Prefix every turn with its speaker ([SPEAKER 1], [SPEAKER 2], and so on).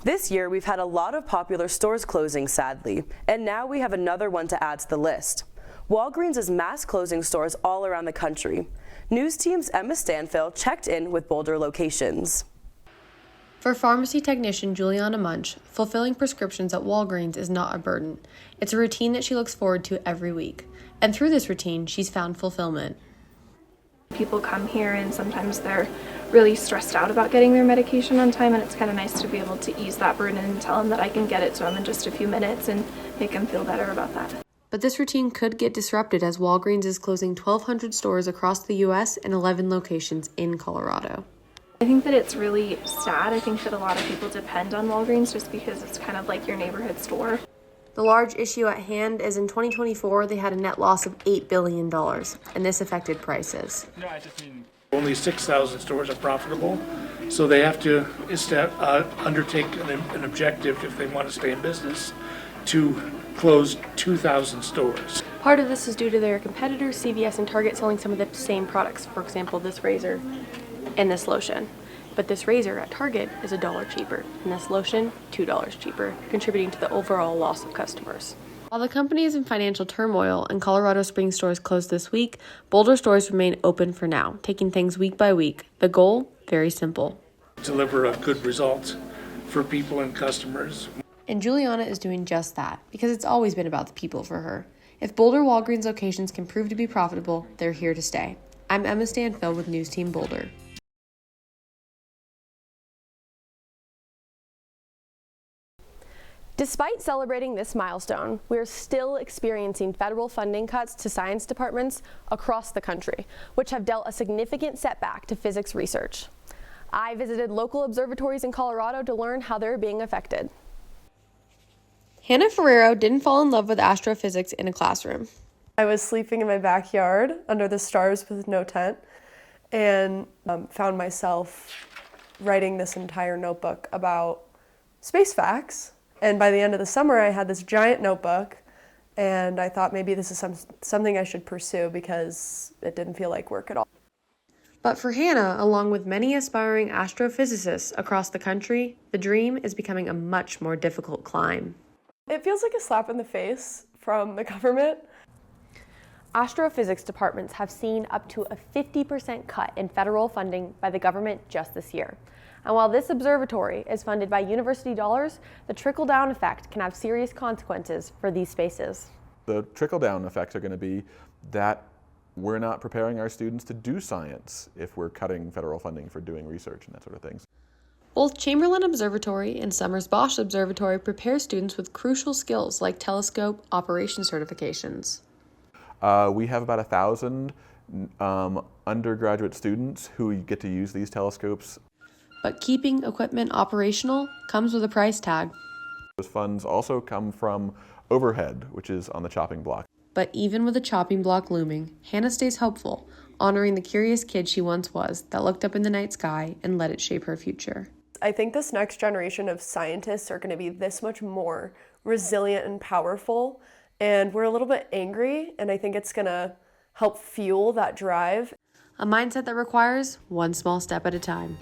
[SPEAKER 1] This year, we've had a lot of popular stores closing, sadly, and now we have another one to add to the list. Walgreens is mass closing stores all around the country. NewsTeam's Emma Stanfill checked in with Boulder locations.
[SPEAKER 2] For pharmacy technician Juliana Munch, fulfilling prescriptions at Walgreens is not a burden. It's a routine that she looks forward to every week. And through this routine, she's found fulfillment.
[SPEAKER 3] People come here and sometimes they're really stressed out about getting their medication on time, and it's kind of nice to be able to ease that burden and tell them that I can get it to them in just a few minutes and make them feel better about that.
[SPEAKER 2] But this routine could get disrupted as Walgreens is closing 1,200 stores across the U.S. and 11 locations in Colorado.
[SPEAKER 3] I think that it's really sad. I think that a lot of people depend on Walgreens just because it's kind of like your neighborhood store.
[SPEAKER 2] The large issue at hand is in 2024, they had a net loss of $8 billion, and this affected prices.
[SPEAKER 4] No, I just mean only 6,000 stores are profitable, so they have to undertake an objective if they want to stay in business to close 2,000 stores.
[SPEAKER 5] Part of this is due to their competitors, CVS and Target, selling some of the same products. For example, this razor and this lotion. But this razor at Target is $1 cheaper, and this lotion, $2 cheaper, contributing to the overall loss of customers.
[SPEAKER 2] While the company is in financial turmoil and Colorado Springs stores closed this week, Boulder stores remain open for now, taking things week by week. The goal, very simple.
[SPEAKER 4] Deliver a good result for people and customers.
[SPEAKER 2] And Juliana is doing just that, because it's always been about the people for her. If Boulder Walgreens locations can prove to be profitable, they're here to stay. I'm Emma Stanfill with NewsTeam Boulder.
[SPEAKER 5] Despite celebrating this milestone, we're still experiencing federal funding cuts to science departments across the country, which have dealt a significant setback to physics research. I visited local observatories in Colorado to learn how they're being affected. Hannah Ferrero didn't fall in love with astrophysics in a classroom.
[SPEAKER 6] I was sleeping in my backyard under the stars with no tent and found myself writing this entire notebook about space facts. And by the end of the summer, I had this giant notebook, and I thought maybe this is something I should pursue because it didn't feel like work at all.
[SPEAKER 2] But for Hannah, along with many aspiring astrophysicists across the country, the dream is becoming a much more difficult climb.
[SPEAKER 6] It feels like a slap in the face from the government.
[SPEAKER 5] Astrophysics departments have seen up to a 50% cut in federal funding by the government just this year. And while this observatory is funded by university dollars, the trickle-down effect can have serious consequences for these spaces.
[SPEAKER 7] The trickle-down effects are going to be that we're not preparing our students to do science if we're cutting federal funding for doing research and that sort of things.
[SPEAKER 2] Both Chamberlain Observatory and Summers-Bosch Observatory prepare students with crucial skills like telescope operation certifications.
[SPEAKER 7] We have about 1,000 undergraduate students who get to use these telescopes.
[SPEAKER 2] But keeping equipment operational comes with a price tag.
[SPEAKER 7] Those funds also come from overhead, which is on the chopping block.
[SPEAKER 2] But even with the chopping block looming, Hannah stays hopeful, honoring the curious kid she once was that looked up in the night sky and let it shape her future.
[SPEAKER 6] I think this next generation of scientists are going to be this much more resilient and powerful, and we're a little bit angry, and I think it's going to help fuel that drive.
[SPEAKER 2] A mindset that requires one small step at a time.